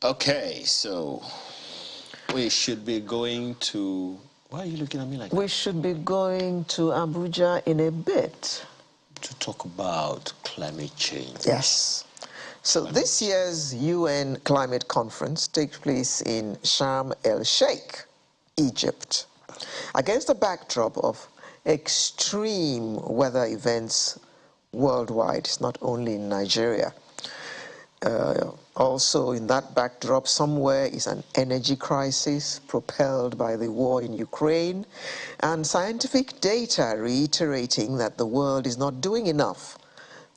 Okay, so we should be going to... Why are you looking at me like that? We should be going to Abuja in a bit. To talk about climate change. Yes. So this year's UN Climate Conference takes place in Sharm el-Sheikh, Egypt, against a backdrop of extreme weather events worldwide. It's not only in Nigeria. Also in that backdrop somewhere is an energy crisis propelled by the war in Ukraine and scientific data reiterating that the world is not doing enough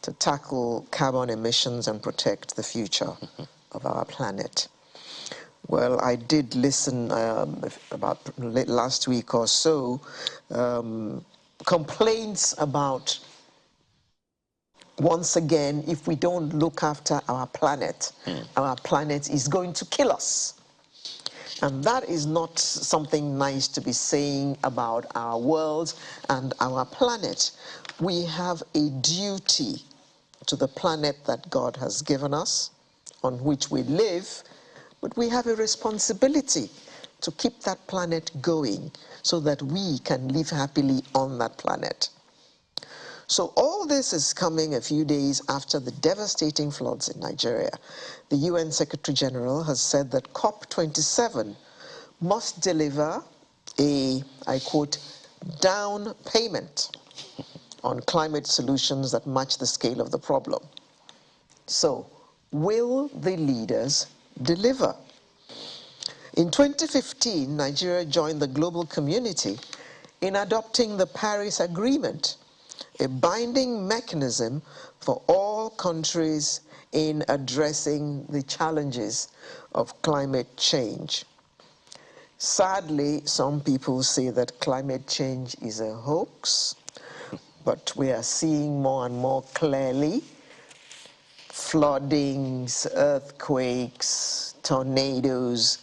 to tackle carbon emissions and protect the future of our planet. Well, I did listen about last week or so, complaints about, once again, if we don't look after our planet is going to kill us. And that is not something nice to be saying about our world and our planet. We have a duty to the planet that God has given us, on which we live, but we have a responsibility to keep that planet going so that we can live happily on that planet. So all this is coming a few days after the devastating floods in Nigeria. The UN Secretary General has said that COP27 must deliver a, I quote, down payment on climate solutions that match the scale of the problem. So, will the leaders deliver? In 2015, Nigeria joined the global community in adopting the Paris Agreement, a binding mechanism for all countries in addressing the challenges of climate change. Sadly, some people say that climate change is a hoax, but we are seeing more and more clearly floodings, earthquakes, tornadoes,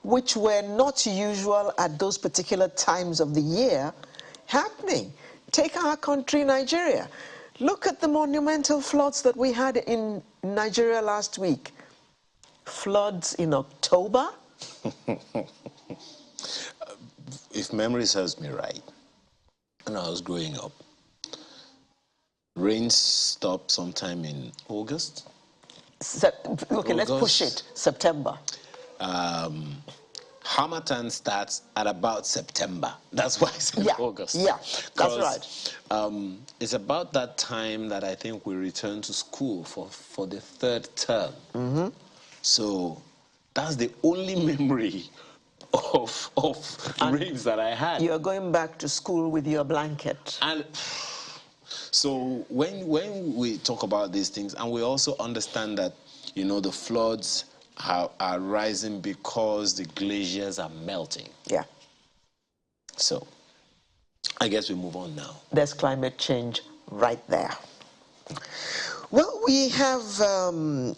which were not usual at those particular times of the year, happening. Take our country, Nigeria. Look at the monumental floods that we had in Nigeria last week. Floods in October. If memory serves me right, when I was growing up, rain stopped sometime in August. Okay, let's push it. September. Harmattan starts at about September. That's why it's in August. Yeah, that's right. It's about that time that I think we return to school for the third term. So that's the only memory of rains that I had. You're going back to school with your blanket. And so when we talk about these things, and we also understand that, you know, the floods are rising because the glaciers are melting. Yeah. So I guess we move on now. There's climate change right there. Well, we have the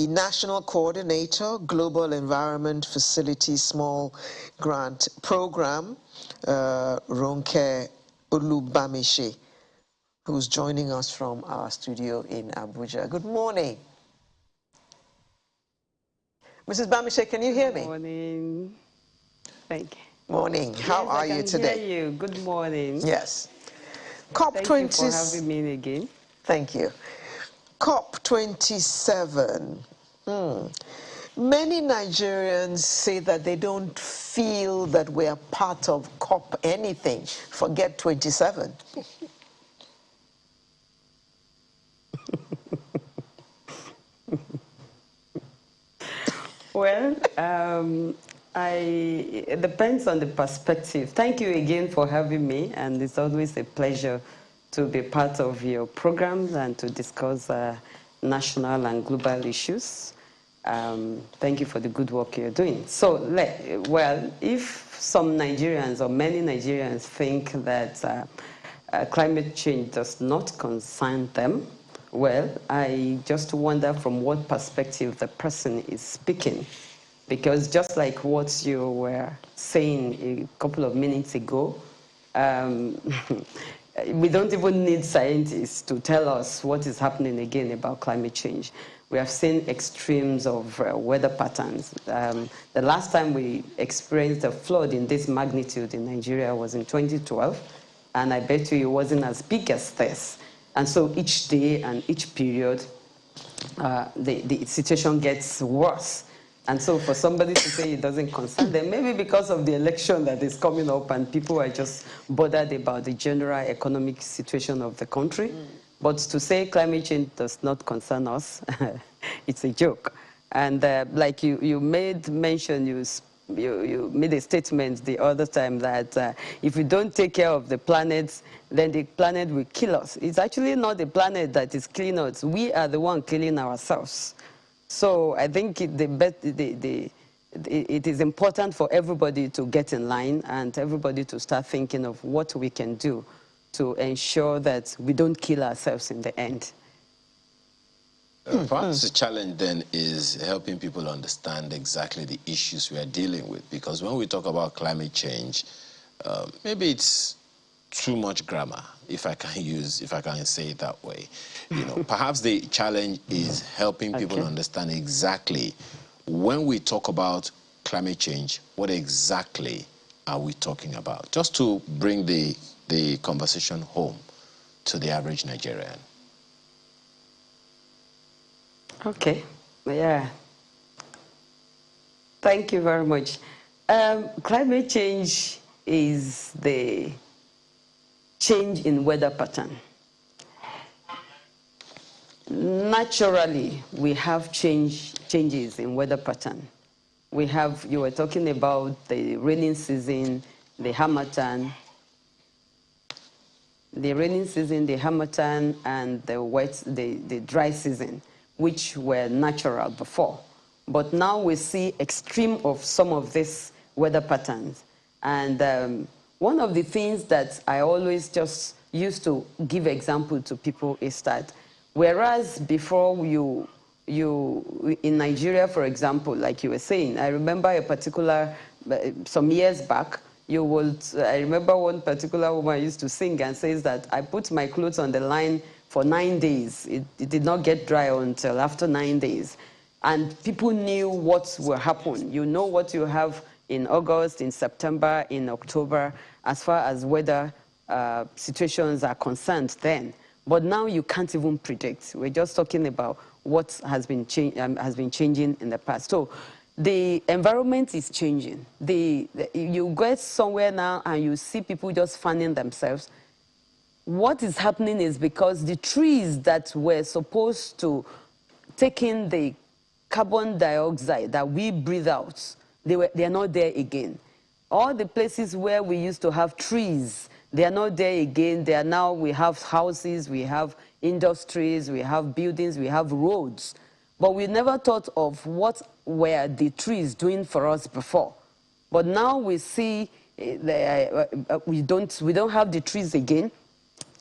National Coordinator, Global Environment Facility Small Grant Program, Ronke Olubamishi, who's joining us from our studio in Abuja. Good morning. Mrs. Bamishe, can you hear me? Good morning. Thank you. Morning. How are you today? I can hear you. Good morning. Yes. Thank you for having me again. Thank you. COP27. Many Nigerians say that they don't feel that we are part of COP anything. Forget 27. Well, it depends on the perspective. Thank you again for having me, and it's always a pleasure to be part of your programs and to discuss national and global issues. Thank you for the good work you're doing. So, well, if some Nigerians or many Nigerians think that climate change does not concern them, well, I just wonder from what perspective the person is speaking. Because just like what you were saying a couple of minutes ago, we don't even need scientists to tell us what is happening again about climate change. we have seen extremes of weather patterns. The last time we experienced a flood in this magnitude in Nigeria was in 2012, and I bet you it wasn't as big as this. And so each day and each period, the situation gets worse. And so for somebody to say it doesn't concern them, maybe because of the election that is coming up and people are just bothered about the general economic situation of the country. But to say climate change does not concern us, it's a joke. And like you made mention, you made a statement the other time that if we don't take care of the planet, then the planet will kill us. It's actually not the planet that is killing us. We are the one killing ourselves. So I think it is important for everybody to get in line and everybody to start thinking of what we can do to ensure that we don't kill ourselves in the end. Perhaps the challenge then is helping people understand exactly the issues we are dealing with. Because when we talk about climate change, maybe it's too much grammar, if I can say it that way. Perhaps the challenge is helping people understand exactly when we talk about climate change, what exactly are we talking about? Just to bring the conversation home to the average Nigerian. Okay, yeah. Thank you very much. Climate change is the change in weather pattern. Naturally, we have changes in weather pattern. You were talking about the rainy season, the harmattan, and the dry season, which were natural before. But now we see extreme of some of these weather patterns. And one of the things that I always just used to give example to people is that whereas before in Nigeria, for example, like you were saying, I remember a particular, some years back, I remember one particular woman used to sing and says that I put my clothes on the line for 9 days. It did not get dry until after 9 days. And people knew what will happen. You know what you have in August, in September, in October, as far as weather situations are concerned then. But now you can't even predict. We're just talking about what has been changing in the past. So the environment is changing. You get somewhere now and you see people just fanning themselves. What is happening is because the trees that were supposed to take in the carbon dioxide that we breathe out, they are not there again. All the places where we used to have trees, they are not there again. We have houses, we have industries, we have buildings, we have roads. But we never thought of what were the trees doing for us before. But now we see we don't have the trees again.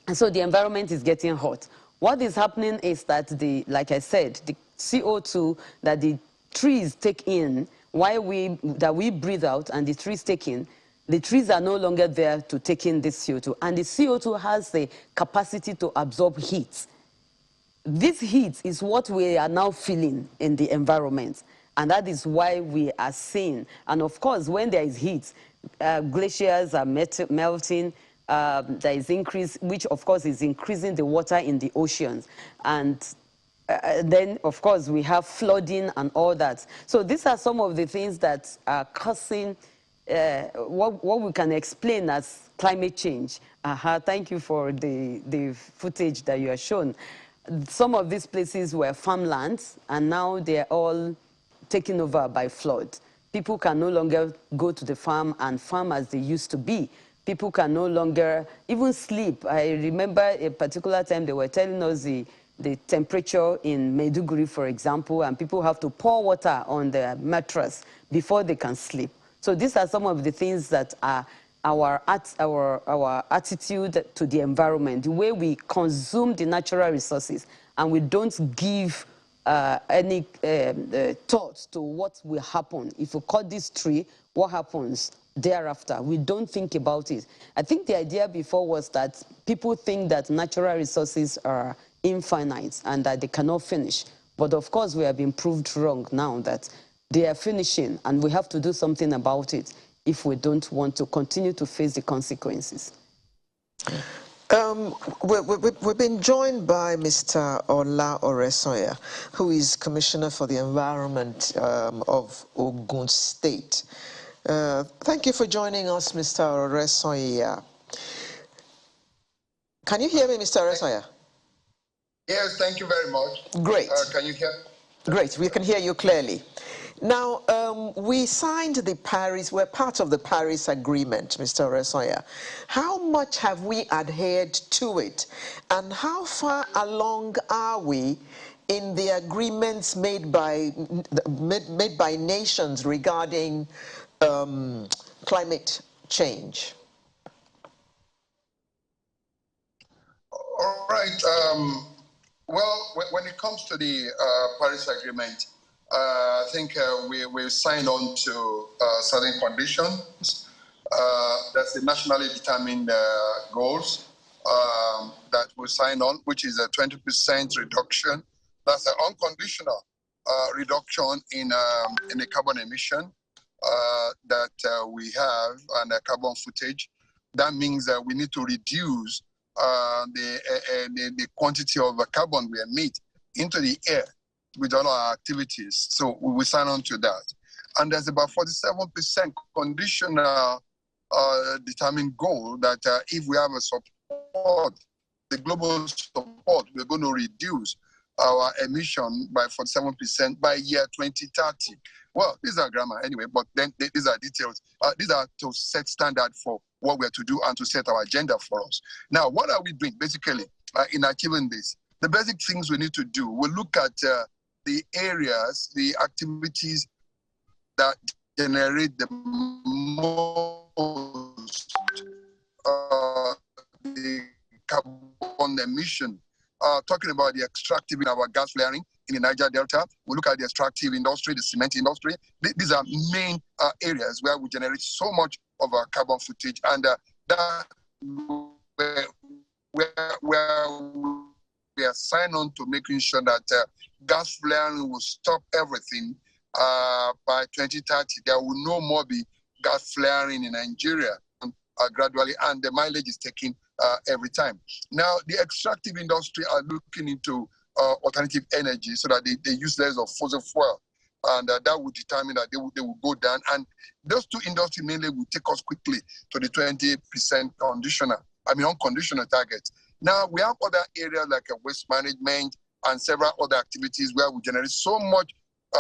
And so the environment is getting hot. What is happening is that like I said, the CO2 that the trees take in, that we breathe out and the trees take in, the trees are no longer there to take in this CO2. And the CO2 has the capacity to absorb heat. This heat is what we are now feeling in the environment. And that is why we are seeing. And of course, when there is heat, glaciers are melting. There is increase, which of course is increasing the water in the oceans. And then, of course, we have flooding and all that. So these are some of the things that are causing what we can explain as climate change. Thank you for the footage that you have shown. Some of these places were farmlands, and now they're all taken over by flood. People can no longer go to the farm and farm as they used to be. People can no longer even sleep. I remember a particular time they were telling us the temperature in Maiduguri, for example, and people have to pour water on their mattress before they can sleep. So these are some of the things that are our attitude to the environment, the way we consume the natural resources, and we don't give any thought to what will happen. If we cut this tree, what happens thereafter? We don't think about it. I think the idea before was that people think that natural resources are infinite and that they cannot finish. But of course, we have been proved wrong now that they are finishing, and we have to do something about it if we don't want to continue to face the consequences. We've been joined by Mr. Ola Oresoya, who is Commissioner for the Environment of Ogun State. Thank you for joining us, Mr. Oresoya. Can you hear me, Mr. Oresoya? Yes, thank you very much. Great. Can you hear? Great, we can hear you clearly. Now, we signed the Paris, we're part of the Paris Agreement, Mr. Oresoya. How much have we adhered to it? And how far along are we in the agreements made by nations regarding climate change? All right. Well, when it comes to the Paris Agreement, I think we signed on to certain conditions. That's the nationally determined goals that we signed on, which is a 20% reduction. That's an unconditional reduction in the carbon emission that we have and the carbon footage. That means that we need to reduce the quantity of carbon we emit into the air with all our activities. So we will sign on to that. And there's about 47% conditional determined goal that if we have a support, the global support, we're going to reduce our emission by 47% by year 2030. Well, these are grammar anyway, but then these are details. These are to set standard for what we're to do and to set our agenda for us. Now, what are we doing basically in achieving this? The basic things we need to do, we'll look at the areas, the activities that generate the most the carbon emission. Talking about the extractive in our gas flaring in the Niger Delta, we look at the extractive industry, the cement industry. These are main areas where we generate so much of our carbon footage, and that where we are signed on to making sure that gas flaring will stop everything by 2030. There will no more be gas flaring in Nigeria gradually, and the mileage is taken every time. Now, the extractive industry are looking into alternative energy so that they use less of fossil fuel, and that will determine that they will go down. And those two industries mainly will take us quickly to the 20% unconditional targets. Now, we have other areas like waste management and several other activities where we generate so much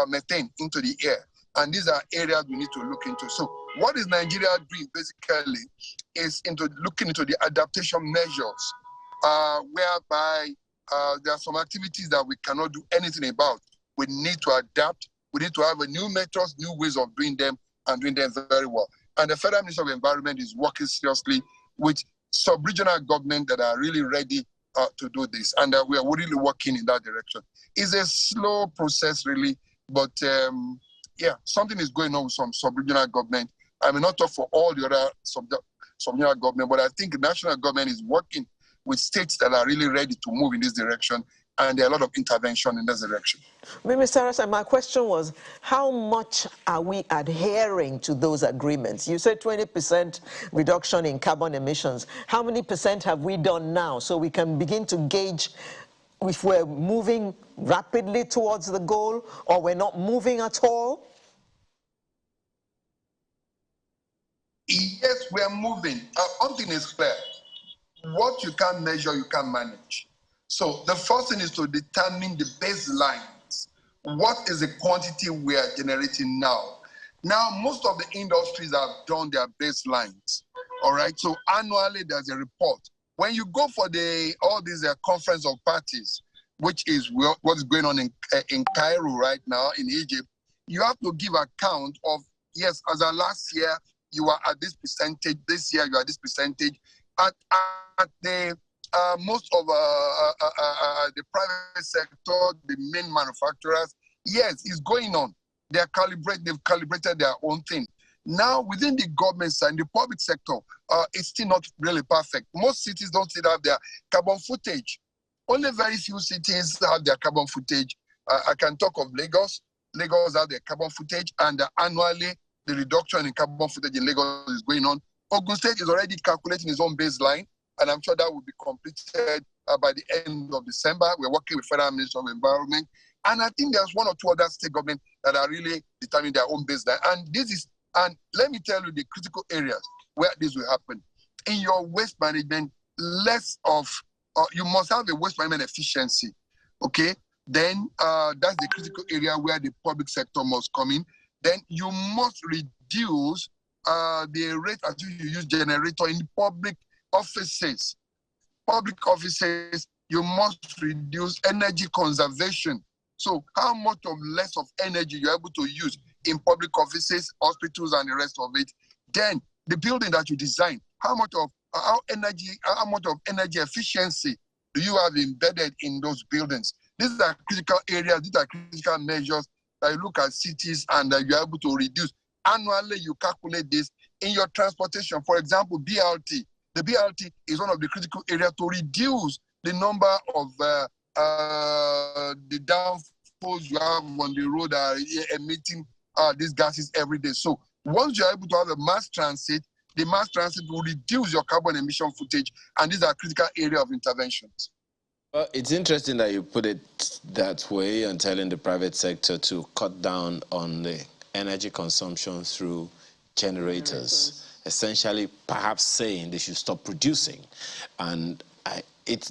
methane into the air. And these are areas we need to look into. So what is Nigeria doing basically is looking into the adaptation measures, whereby there are some activities that we cannot do anything about. We need to adapt. We need to have a new methods, new ways of doing them, and doing them very well. And the Federal Ministry of Environment is working seriously with sub-regional government that are really ready to do this. And we are really working in that direction. It's a slow process, really, but yeah, something is going on with some sub-regional government. I may not talk for all the other sub-regional government, but I think the national government is working with states that are really ready to move in this direction, and there are a lot of intervention in this direction. Mr. Arasa, my question was, how much are we adhering to those agreements? You said 20% reduction in carbon emissions. How many percent have we done now, so we can begin to gauge if we're moving rapidly towards the goal or we're not moving at all? Yes, we are moving. One thing is clear. What you can measure, you can manage. So the first thing is to determine the baselines. What is the quantity we are generating now? Now, most of the industries have done their baselines. All right. So annually, there's a report. When you go for all these conference of parties, which is what's going on in Cairo right now in Egypt, you have to give account of, yes, as of last year, you are at this percentage. This year, you are this percentage. At the most of the private sector, the main manufacturers, yes, it's going on. They've calibrated their own thing. Now, within the government side, the public sector, it's still not really perfect. Most cities don't still have their carbon footage. Only very few cities have their carbon footage. I can talk of Lagos. Lagos has the carbon footage, and annually the reduction in carbon footage in Lagos is going on. Ogun State is already calculating its own baseline, and I'm sure that will be completed by the end of December. We're working with Federal Ministry of Environment, and I think there's one or two other state governments that are really determining their own baseline. And let me tell you the critical areas where this will happen. In your waste management, you must have a waste management efficiency, okay? Then that's the critical area where the public sector must come in. Then you must reduce the rate at which you use generator in public offices. Public offices, you must reduce energy conservation. So how much of less of energy you're able to use in public offices, hospitals, and the rest of it. Then the building that you design, how much of energy efficiency do you have embedded in those buildings? These are critical areas, these are critical measures that you look at cities and you're able to reduce. Annually, you calculate this in your transportation. For example, BRT. The BRT is one of the critical areas to reduce the number of the downfalls you have on the road emitting these gases every day. So once you're able to have a mass transit, the mass transit will reduce your carbon emission footage, and these are critical areas of interventions. Well, it's interesting that you put it that way and telling the private sector to cut down on the energy consumption through generators. Essentially perhaps saying they should stop producing. And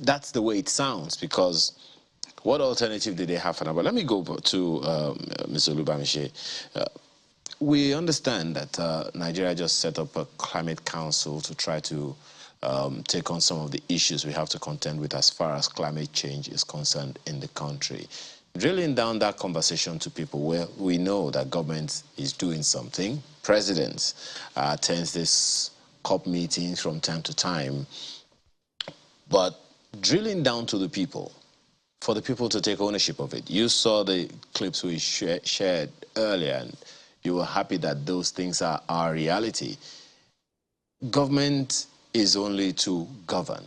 that's the way it sounds, because what alternative did they have for now? But let me go to Mr. Olubamiche. We understand that Nigeria just set up a climate council to try to take on some of the issues we have to contend with as far as climate change is concerned in the country. Drilling down that conversation to people where we know that government is doing something. President attends this COP meetings from time to time. But drilling down to the people, for the people to take ownership of it. You saw the clips we shared earlier, and you were happy that those things are our reality. Government is only to govern.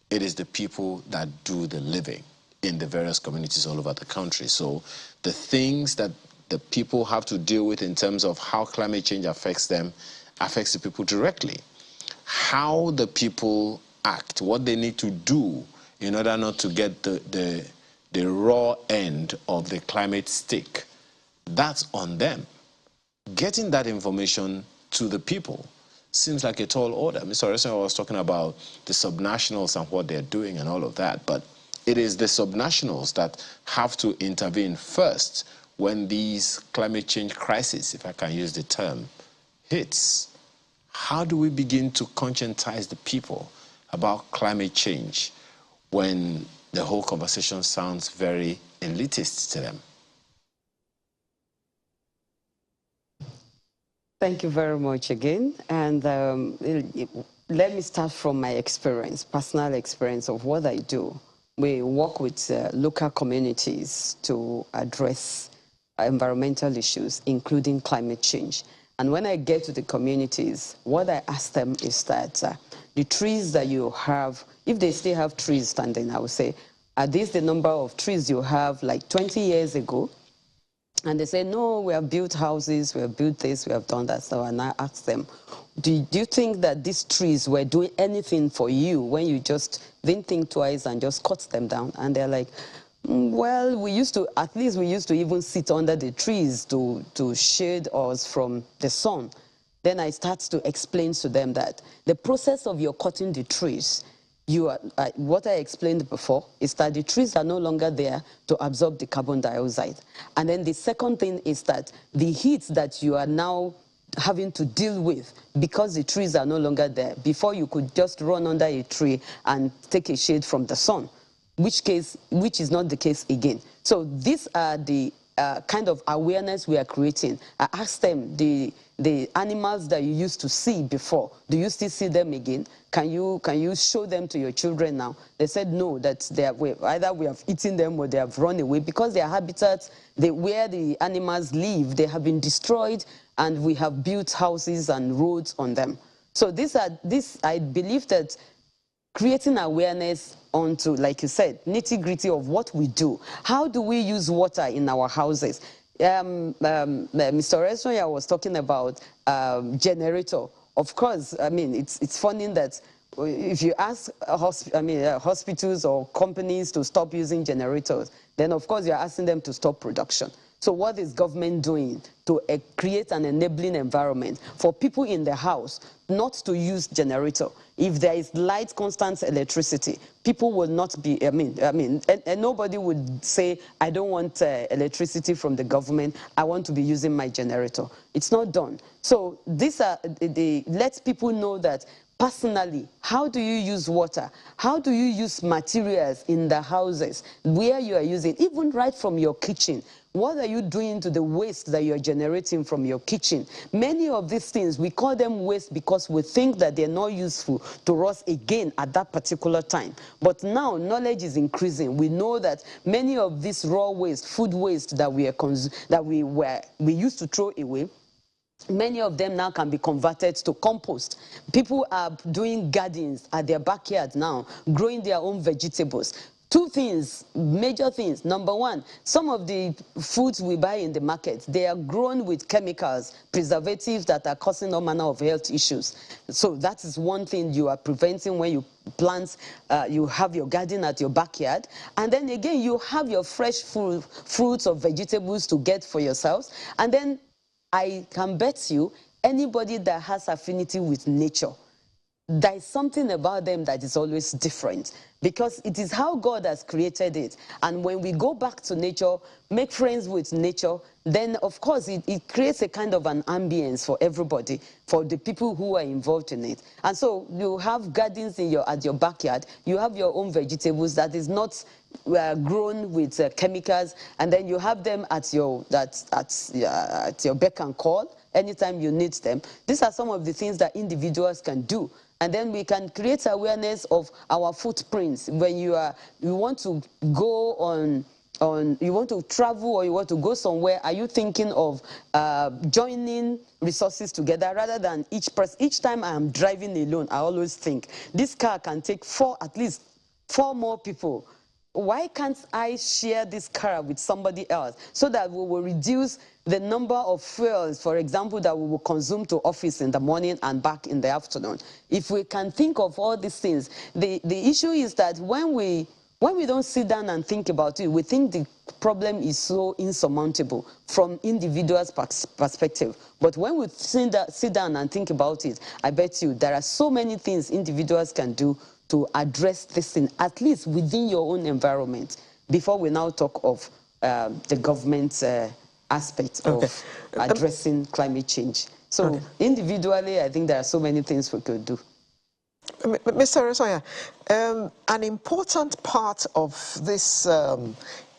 It is the people that do the living in the various communities all over the country. So the things that the people have to deal with in terms of how climate change affects them, affects the people directly. How the people act, what they need to do in order not to get the raw end of the climate stick, that's on them. Getting that information to the people seems like a tall order. Mr. Oresson was talking about the subnationals and what they're doing and all of that, but it is the subnationals that have to intervene first when these climate change crises, if I can use the term, hits. How do we begin to conscientize the people about climate change when the whole conversation sounds very elitist to them? Thank you very much again. And let me start from my experience, personal experience of what I do. We work with local communities to address environmental issues, including climate change. And when I get to the communities, what I ask them is that the trees that you have, if they still have trees standing, I would say, are these the number of trees you have like 20 years ago? And they say, no, we have built houses, we have built this, we have done that. So and I ask them, do you think that these trees were doing anything for you when you just didn't think twice and just cut them down? And they're like, well, at least we used to even sit under the trees to shade us from the sun. Then I start to explain to them that the process of your cutting the trees, what I explained before is that the trees are no longer there to absorb the carbon dioxide. And then the second thing is that the heat that you are now having to deal with, because the trees are no longer there, before you could just run under a tree and take a shade from the sun, which is not the case again. So these are the kind of awareness we are creating. I asked them, the animals that you used to see before, do you still see them again? Can you show them to your children now? They said no, that either we have eaten them or they have run away, because their habitats, where the animals live, they have been destroyed, and we have built houses and roads on them. So I believe that creating awareness onto, like you said, nitty-gritty of what we do. How do we use water in our houses? Mr. Resoya was talking about generator. Of course, I mean, it's funny that if you ask hospitals or companies to stop using generators, then of course you're asking them to stop production. So what is government doing to create an enabling environment for people in the house not to use generator? If there is light, constant electricity, people will not be, and nobody would say, I don't want electricity from the government, I want to be using my generator. It's not done. So these are, let people know that personally, how do you use water? How do you use materials in the houses where you are using, even right from your kitchen? What are you doing to the waste that you're generating from your kitchen? Many of these things, we call them waste because we think that they're not useful to us again at that particular time. But now knowledge is increasing. We know that many of this raw waste, food waste that we used to throw away, many of them now can be converted to compost. People are doing gardens at their backyard now, growing their own vegetables. Two things, major things. Number one, some of the foods we buy in the market, they are grown with chemicals, preservatives that are causing all manner of health issues. So that is one thing you are preventing when you plant, you have your garden at your backyard. And then again, you have your fresh fruits or vegetables to get for yourselves. And then I can bet you anybody that has affinity with nature, there is something about them that is always different because it is how God has created it. And when we go back to nature, make friends with nature, then of course it creates a kind of an ambience for everybody, for the people who are involved in it. And so you have gardens at your backyard, you have your own vegetables that is not grown with chemicals, and then you have them at your beck and call anytime you need them. These are some of the things that individuals can do. And then we can create awareness of our footprints. When you want to go you want to travel or you want to go somewhere, are you thinking of joining resources together rather than each time I am driving alone? I always think this car can take at least four more people. Why can't I share this car with somebody else so that we will reduce the number of fuels, for example, that we will consume to office in the morning and back in the afternoon? If we can think of all these things, the issue is that when we don't sit down and think about it, we think the problem is so insurmountable from individuals' perspective. But when we sit down and think about it, I bet you there are so many things individuals can do to address this thing, at least within your own environment, before we now talk of the government's aspect of addressing climate change. So individually, I think there are so many things we could do. Mr. Resoya, an important part of this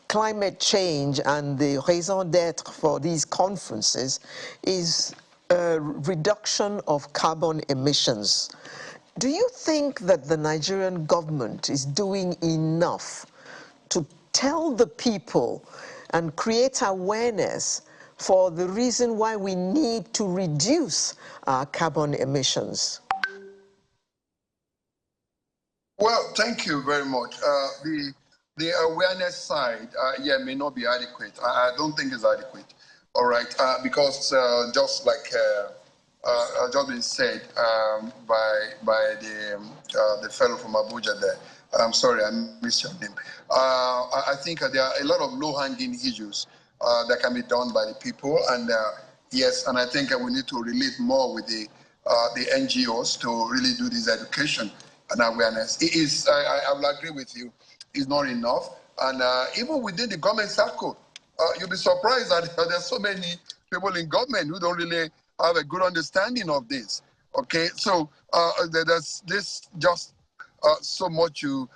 climate change and the raison d'etre for these conferences is reduction of carbon emissions. Do you think that the Nigerian government is doing enough to tell the people and create awareness for the reason why we need to reduce our carbon emissions? Well, thank you very much. The awareness side, may not be adequate. I don't think it's adequate. All right, because just like just been said by the fellow from Abuja there. I'm sorry, I missed your name. I think there are a lot of low-hanging issues that can be done by the people, and yes, and I think we need to relate more with the NGOs to really do this education and awareness. It is, I will agree with you, it's not enough, and even within the government circle, you'll be surprised that there's so many people in government who don't really have a good understanding of this. Okay, so there's this just so much you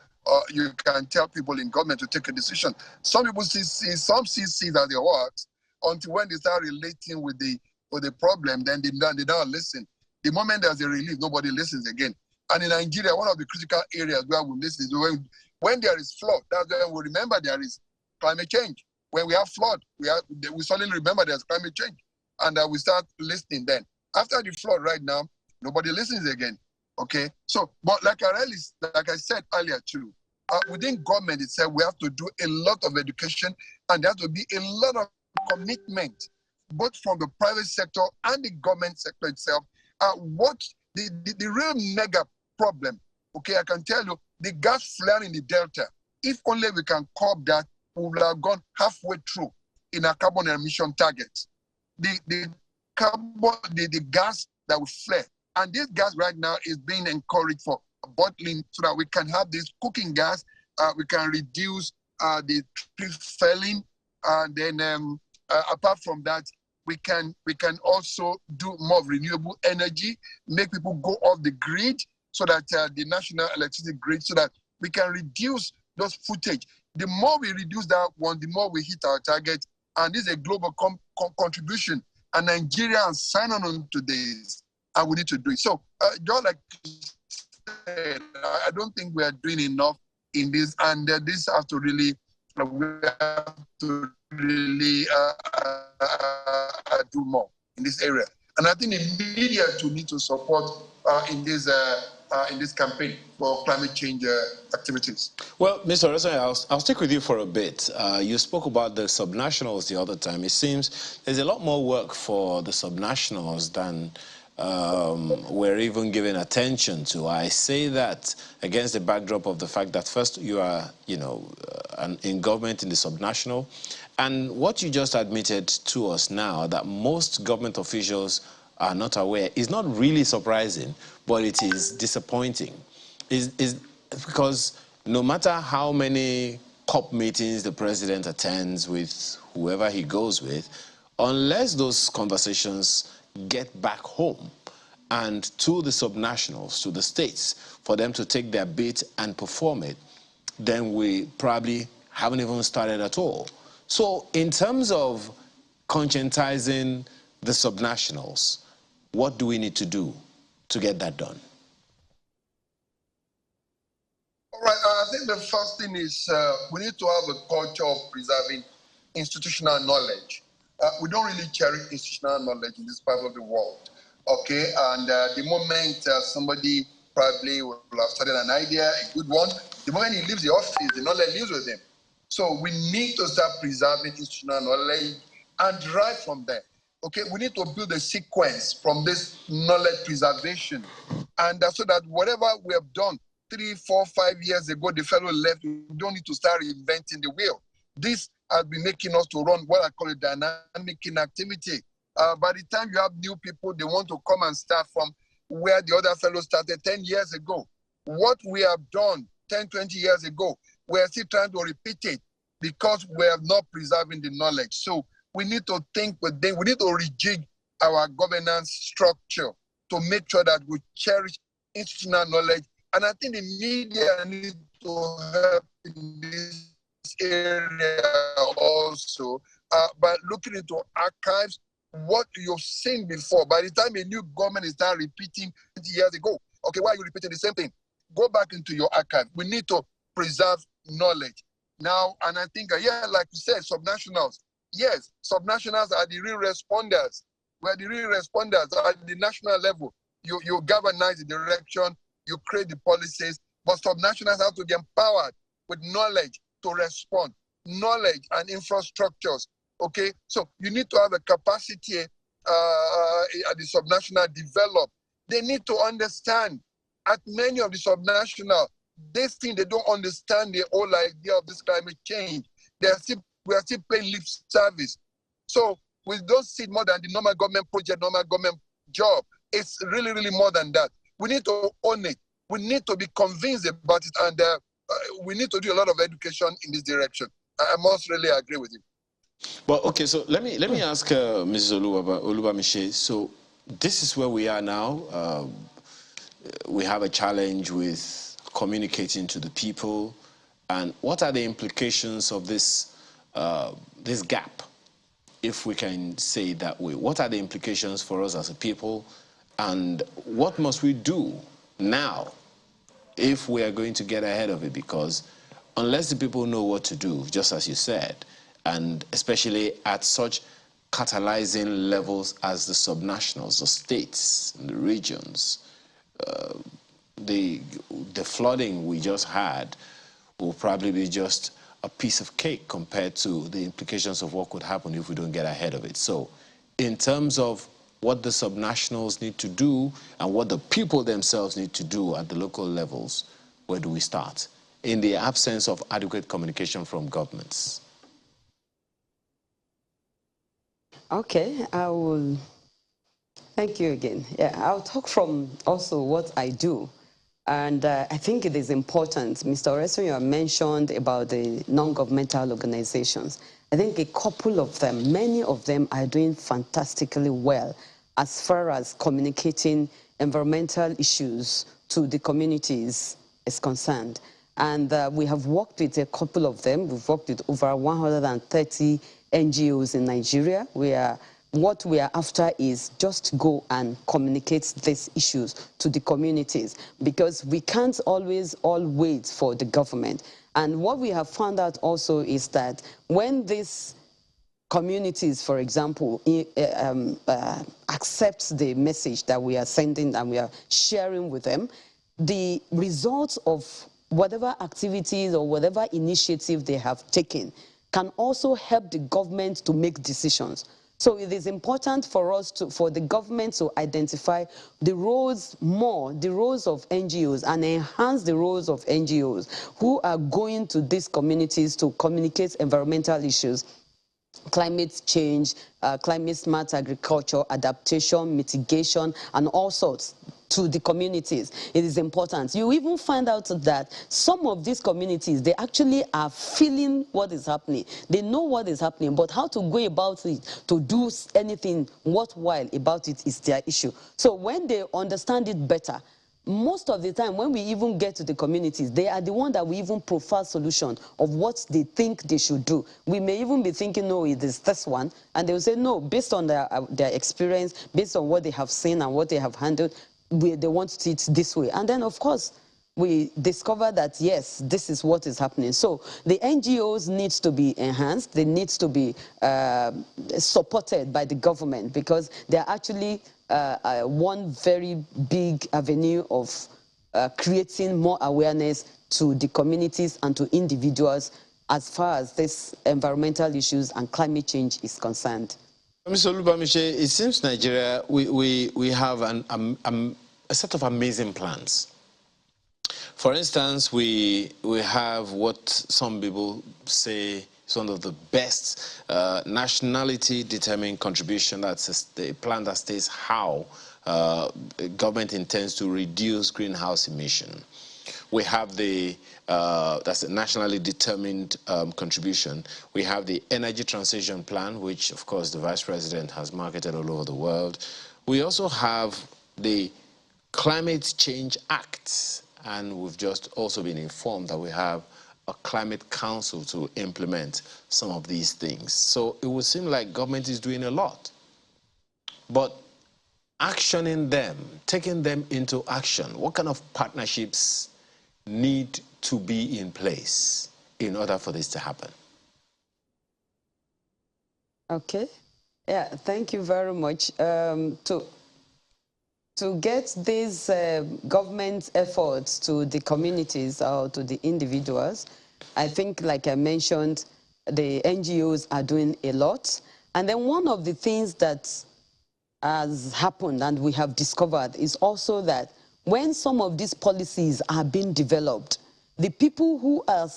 can tell people in government to take a decision. Some people see that they works until when they start relating with the problem, then they don't listen. The moment there's a relief, nobody listens again. And in Nigeria, one of the critical areas where we listen is when there is flood. That's when we remember there is climate change. When we have flood, we suddenly remember there's climate change. And we start listening then. After the flood right now, nobody listens again. Okay, so, but like I said earlier too, within government itself, we have to do a lot of education, and there has to be a lot of commitment, both from the private sector and the government sector itself. What the real mega problem, okay, I can tell you, the gas flare in the Delta, if only we can curb that, we will have gone halfway through in our carbon emission targets. The gas that will flare, and this gas right now is being encouraged for bottling so that we can have this cooking gas. We can reduce the tree felling. And then apart from that, we can also do more renewable energy, make people go off the grid so that the national electricity grid, so that we can reduce those footage. The more we reduce that one, the more we hit our target. And this is a global contribution. And Nigerians sign on to this, and we need to do it. So, just like you said, I don't think we are doing enough in this, and this has to really, we have to really do more in this area. And I think the media too need to support in this campaign for climate change activities. Well, Mr. Oresanya, I'll stick with you for a bit. You spoke about the subnationals the other time. It seems there's a lot more work for the subnationals than we're even giving attention to. I say that against the backdrop of the fact that first you are, in government in the subnational, and what you just admitted to us now, that most government officials are not aware, is not really surprising, but it is disappointing. Is because no matter how many COP meetings the president attends with whoever he goes with, unless those conversations get back home and to the subnationals, to the states, for them to take their bit and perform it, then we probably haven't even started at all. So in terms of conscientizing the subnationals, what do we need to do to get that done? All right, I think the first thing is we need to have a culture of preserving institutional knowledge. We don't really cherish institutional knowledge in this part of the world, okay? And the moment somebody probably will have started an idea, a good one, the moment he leaves the office, the knowledge lives with him. So we need to start preserving institutional knowledge and drive from there, okay? We need to build a sequence from this knowledge preservation, and so that whatever we have done 3, 4, 5 years ago, the fellow left, we don't need to start reinventing the wheel. This has been making us to run what I call a dynamic inactivity. By the time you have new people, they want to come and start from where the other fellow started 10 years ago. What we have done 10, 20 years ago, we're still trying to repeat it because we are not preserving the knowledge. So we need to think with them. We need to rejig our governance structure to make sure that we cherish institutional knowledge. And I think the media needs to help in this area also by looking into archives, what you've seen before. By the time a new government is start repeating 20 years ago, okay, why are you repeating the same thing? Go back into your archive. We need to preserve knowledge. Now, and I think, yeah, like you said, subnationals. Yes, subnationals are the real responders. We're the real responders at the national level. You galvanize the direction, you create the policies, but subnationals have to be empowered with knowledge to respond, knowledge and infrastructures, okay? So you need to have a capacity at the subnational develop. They need to understand. At many of the subnational, this thing, they don't understand the whole idea of this climate change. We are still paying lip service. So we don't see more than the normal government project, normal government job. It's really, really more than that. We need to own it. We need to be convinced about it, and we need to do a lot of education in this direction. I must really agree with you. Well, okay, so let me ask Mrs. Oluwamiche. So this is where we are now. We have a challenge with communicating to the people, and what are the implications of this this gap, if we can say it that way? What are the implications for us as a people, and what must we do now if we are going to get ahead of it? Because unless the people know what to do, just as you said, and especially at such catalyzing levels as the subnationals, the states, and the regions, the flooding we just had will probably be just a piece of cake compared to the implications of what could happen if we don't get ahead of it. So in terms of what the subnationals need to do and what the people themselves need to do at the local levels, where do we start? In the absence of adequate communication from governments. Okay, I will. Thank you again. Yeah, I'll talk from also what I do. And I think it is important. Mr. Oreso, you mentioned about the non-governmental organizations. I think a couple of them, many of them are doing fantastically well as far as communicating environmental issues to the communities is concerned. And we have worked with a couple of them. We've worked with over 130 NGOs in Nigeria. What we are after is just go and communicate these issues to the communities, because we can't always all wait for the government. And what we have found out also is that when these communities, for example, accept the message that we are sending and we are sharing with them, the results of whatever activities or whatever initiative they have taken can also help the government to make decisions. So it is important for us for the government to identify the roles of NGOs, and enhance the roles of NGOs who are going to these communities to communicate environmental issues, climate change, climate smart agriculture, adaptation, mitigation, and all sorts to the communities. It is important. You even find out that some of these communities, they actually are feeling what is happening. They know what is happening, but how to go about it, to do anything worthwhile about it, is their issue. So when they understand it better, most of the time when we even get to the communities, they are the one that we even profile solution of what they think they should do. We may even be thinking, no, it is this one, and they will say, no, based on their experience, based on what they have seen and what they have handled, they want it this way. And then, of course, we discover that, yes, this is what is happening. So the NGOs need to be enhanced. They need to be supported by the government, because they're actually one very big avenue of creating more awareness to the communities and to individuals as far as this environmental issues and climate change is concerned. Mr. Olubamiche, it seems Nigeria, we have a set of amazing plans. For instance, we have what some people say is one of the best nationality-determined contribution. That's the plan that states how government intends to reduce greenhouse emission. We have that's a nationally determined contribution. We have the energy transition plan, which, of course, the Vice President has marketed all over the world. We also have the Climate Change Act, and we've just also been informed that we have a climate council to implement some of these things. So it would seem like government is doing a lot. But actioning them, taking them into action, what kind of partnerships need to be in place in order for this to happen? Okay. Yeah, thank you very much. To get these government efforts to the communities or to the individuals, I think, like I mentioned, the NGOs are doing a lot. And then one of the things that has happened and we have discovered is also that when some of these policies are being developed, the people who are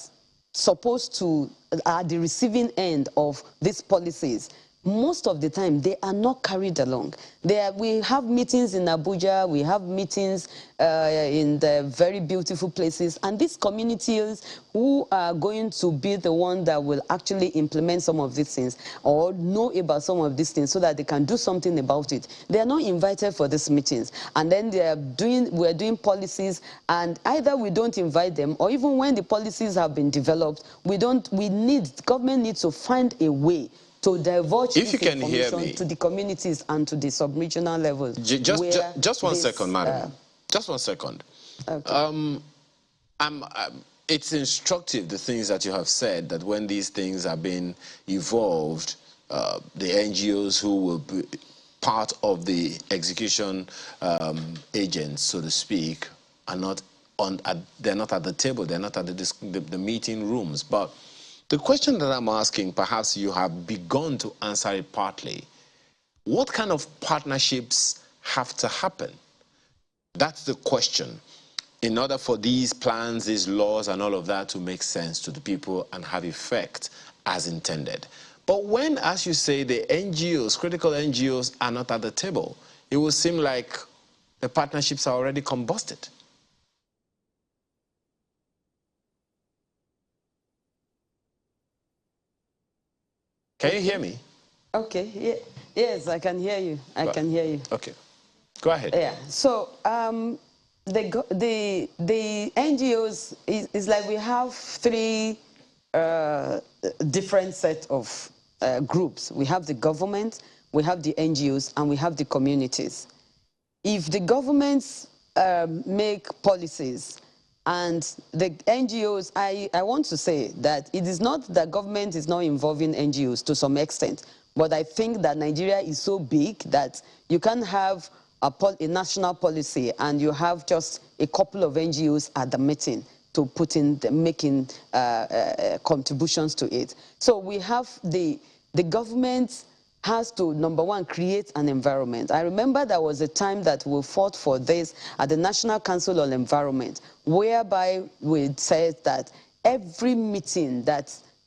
supposed to, are the receiving end of these policies, most of the time, they are not carried along. We have meetings in Abuja, we have meetings in the very beautiful places, and these communities who are going to be the one that will actually implement some of these things or know about some of these things so that they can do something about it, they are not invited for these meetings. And then we're doing policies, and either we don't invite them, or even when the policies have been developed, government needs to find a way to divulge this information to the communities and to the sub-regional levels. Just one second, madam. Just 1 second. Okay. It's instructive, the things that you have said, that when these things are being evolved, the NGOs who will be part of the execution agents, so to speak, are not they're not at the table, they're not at the meeting rooms. But the question that I'm asking, perhaps you have begun to answer it partly. What kind of partnerships have to happen? That's the question. In order for these plans, these laws, and all of that to make sense to the people and have effect as intended. But when, as you say, the NGOs, critical NGOs, are not at the table, it will seem like the partnerships are already combusted. Can you hear me? Okay. Yeah. Yes, I can hear you. I can hear you. Okay. Go ahead. Yeah. So the NGOs is like we have three different set of groups. We have the government, we have the NGOs, and we have the communities. If the governments make policies and the NGOs, I want to say that it is not that government is not involving NGOs to some extent, but I think that Nigeria is so big that you can have a national policy and you have just a couple of NGOs at the meeting to put in, making contributions to it. So we have the government has to, number one, create an environment. I remember there was a time that we fought for this at the National Council on Environment, whereby we said that every meeting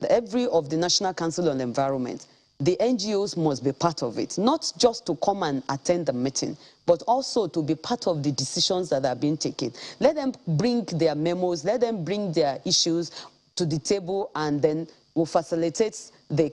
every of the National Council on Environment, the NGOs must be part of it, not just to come and attend the meeting, but also to be part of the decisions that are being taken. Let them bring their memos, let them bring their issues to the table, and then we'll facilitate the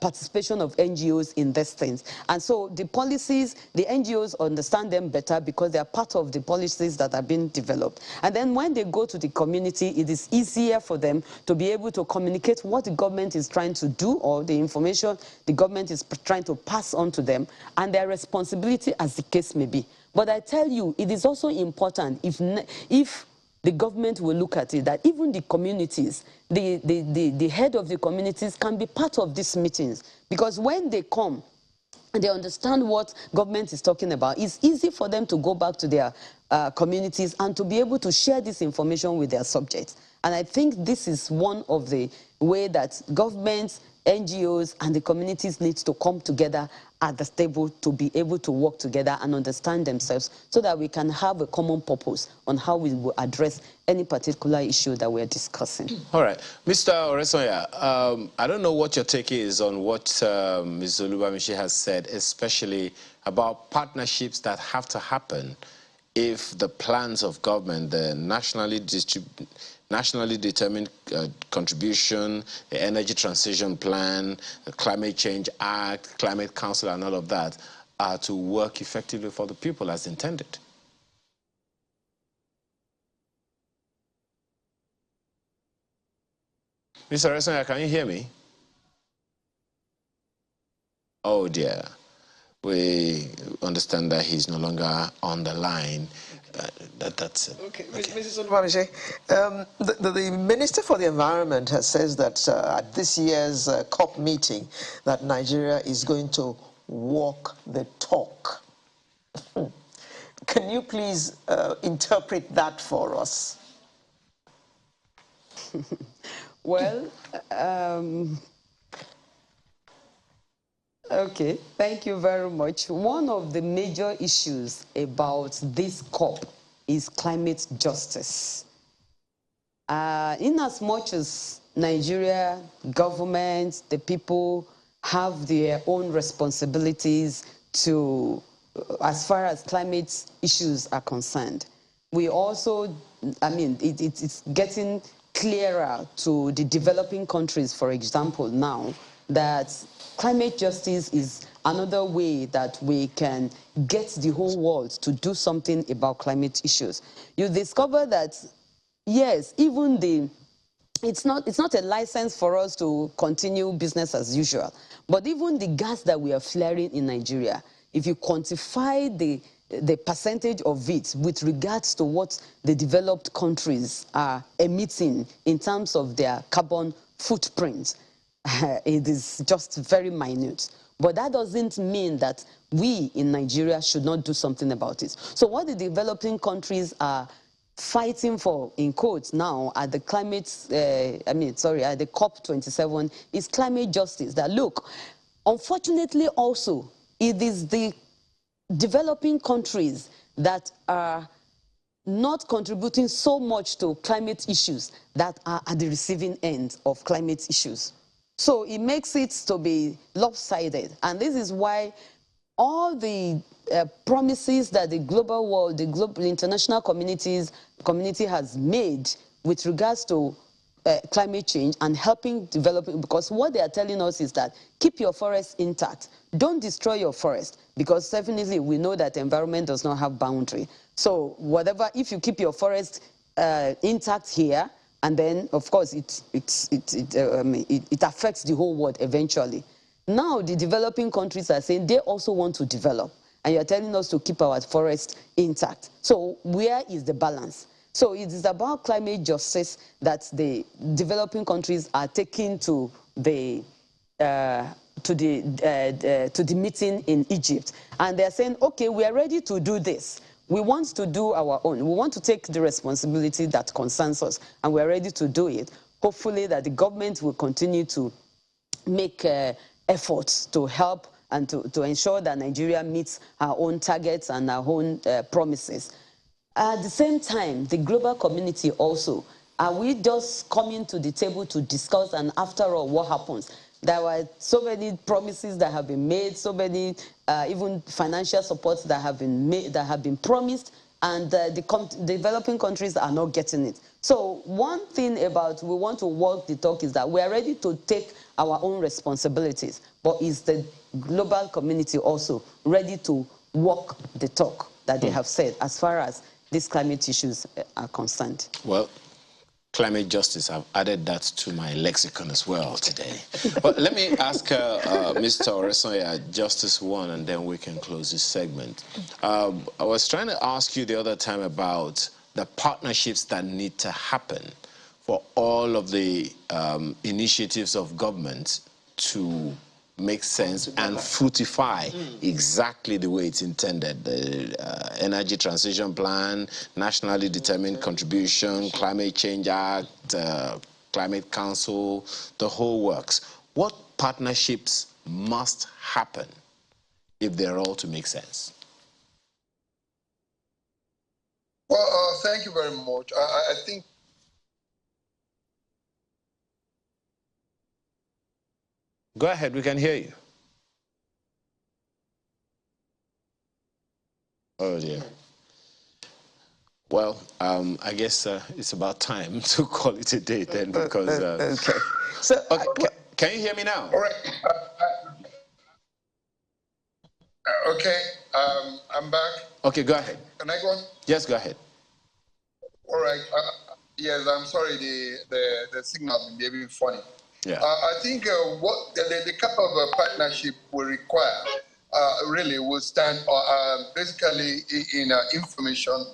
participation of NGOs in these things. And so the policies, the NGOs understand them better because they are part of the policies that are being developed. And then when they go to the community, it is easier for them to be able to communicate what the government is trying to do or the information the government is trying to pass on to them and their responsibility as the case may be. But I tell you, it is also important if the government will look at it, that even the communities, the head of the communities can be part of these meetings. Because when they come, and they understand what government is talking about, it's easy for them to go back to their communities and to be able to share this information with their subjects. And I think this is one of the way that governments, NGOs, and the communities need to come together at the table to be able to work together and understand themselves so that we can have a common purpose on how we will address any particular issue that we're discussing. All right. Mr. Oresonya, I don't know what your take is on what Ms. Olubamishi has said, especially about partnerships that have to happen if the plans of government, the nationally determined contribution, the Energy Transition Plan, the Climate Change Act, Climate Council, and all of that, are to work effectively for the people as intended. Mr. Oresonya, can you hear me? Oh dear. We understand that he's no longer on the line. That's it. Okay, Mrs. Olubamishi, the Minister for the Environment has says that at this year's COP meeting that Nigeria is going to walk the talk. Can you please interpret that for us? Well, okay, thank you very much. One of the major issues about this COP is climate justice. In as much as Nigeria, government, the people have their own responsibilities to, as far as climate issues are concerned, we also, I mean, it's getting clearer to the developing countries, for example, now, that climate justice is another way that we can get the whole world to do something about climate issues. You discover that, yes, even it's not a license for us to continue business as usual, but even the gas that we are flaring in Nigeria, if you quantify the percentage of it with regards to what the developed countries are emitting in terms of their carbon footprint, it is just very minute. But that doesn't mean that we in Nigeria should not do something about it. So what the developing countries are fighting for, in quotes now, at the at the COP27 is climate justice. That, look, unfortunately also, it is the developing countries that are not contributing so much to climate issues that are at the receiving end of climate issues. So it makes it to be lopsided. And this is why all the promises that the global world, the international community has made with regards to climate change and helping developing, because what they are telling us is that keep your forest intact. Don't destroy your forest, because definitely we know that the environment does not have boundary. So whatever, if you keep your forest intact here, and then of course it affects the whole world eventually. Now the developing countries are saying they also want to develop, and you're telling us to keep our forest intact. So where is the balance? So it is about climate justice that the developing countries are taking to the meeting in Egypt, and they're saying, okay, we are ready to do this. We want to do our own. We want to take the responsibility that concerns us, and we're ready to do it. Hopefully that the government will continue to make efforts to help and to ensure that Nigeria meets our own targets and our own promises. At the same time, the global community also, are we just coming to the table to discuss, and after all, what happens? There were so many promises that have been made, so many even financial supports that have been made, that have been promised, and the developing countries are not getting it. So one thing about we want to walk the talk is that we are ready to take our own responsibilities, but is the global community also ready to walk the talk that they have said as far as these climate issues are concerned? Well, climate justice, I've added that to my lexicon as well today. But let me ask Mr. Oresanya Justice 1, and then we can close this segment. I was trying to ask you the other time about the partnerships that need to happen for all of the initiatives of government to make sense and fructify exactly the way it's intended. The Energy Transition Plan, Nationally Determined Contribution, Climate Change Act, Climate Council, the whole works. What partnerships must happen if they're all to make sense? Well, thank you very much. I think Go ahead, we can hear you. Oh dear. Well, I guess it's about time to call it a day then, because... okay. So, okay, can you hear me now? all right. Okay, I'm back. Okay, go ahead. Can I go on? Yes, go ahead. All right. Yes, I'm sorry, the signal has been behaving funny. Yeah. I think what the kind of partnership we require really will stand basically in information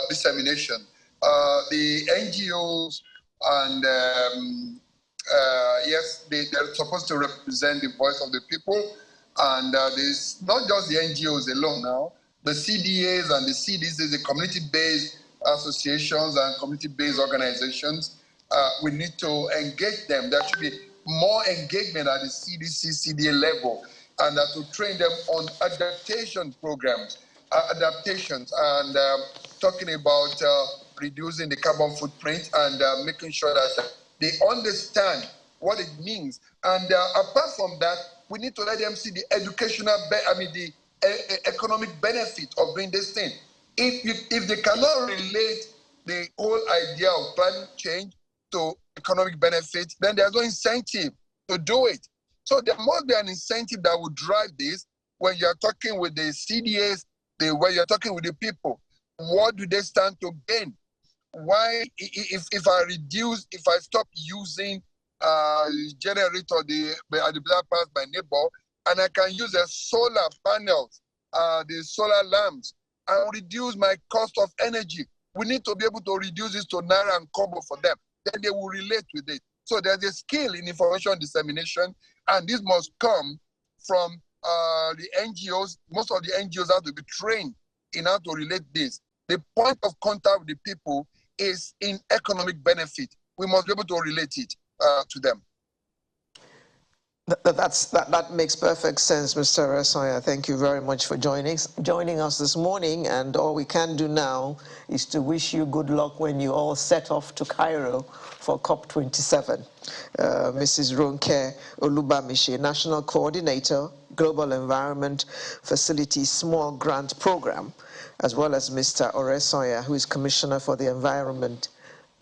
dissemination. The NGOs and yes, they're supposed to represent the voice of the people, and there's not just the NGOs alone now. The CDAs and the CDs, the community-based associations and community-based organizations. We need to engage them. There should be more engagement at the CDC, CDA level, and to train them on adaptation programs, adaptations, and talking about reducing the carbon footprint and making sure that they understand what it means. And apart from that, we need to let them see the educational, the economic benefit of doing this thing. If they cannot relate the whole idea of climate change to economic benefit, then there's no incentive to do it. So there must be an incentive that would drive this when you're talking with the CDAs, when you're talking with the people. What do they stand to gain? Why, if I stop using generator at the black pass by neighbor, and I can use the solar panels, the solar lamps, and reduce my cost of energy. We need to be able to reduce this to naira and kobo for them. Then they will relate with it. So there's a skill in information dissemination, and this must come from the NGOs. Most of the NGOs have to be trained in how to relate this. the point of contact with the people is in economic benefit. We must be able to relate it to them. That makes perfect sense, Mr. Oresanya. Thank you very much for joining us this morning. And all we can do now is to wish you good luck when you all set off to Cairo for COP27. Mrs. Ronke Olubamishi, National Coordinator, Global Environment Facility Small Grant Program, as well as Mr. Oresanya, who is Commissioner for the Environment,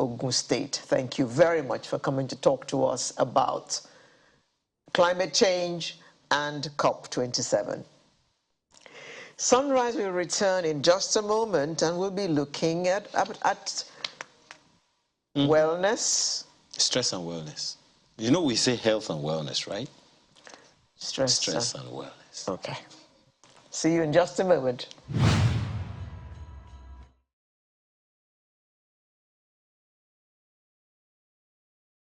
Ogun State. Thank you very much for coming to talk to us about climate change and COP27. Sunrise will return in just a moment, and we'll be looking at wellness. Stress and wellness. You know, we say health and wellness, right? Stress and wellness. Okay. See you in just a moment.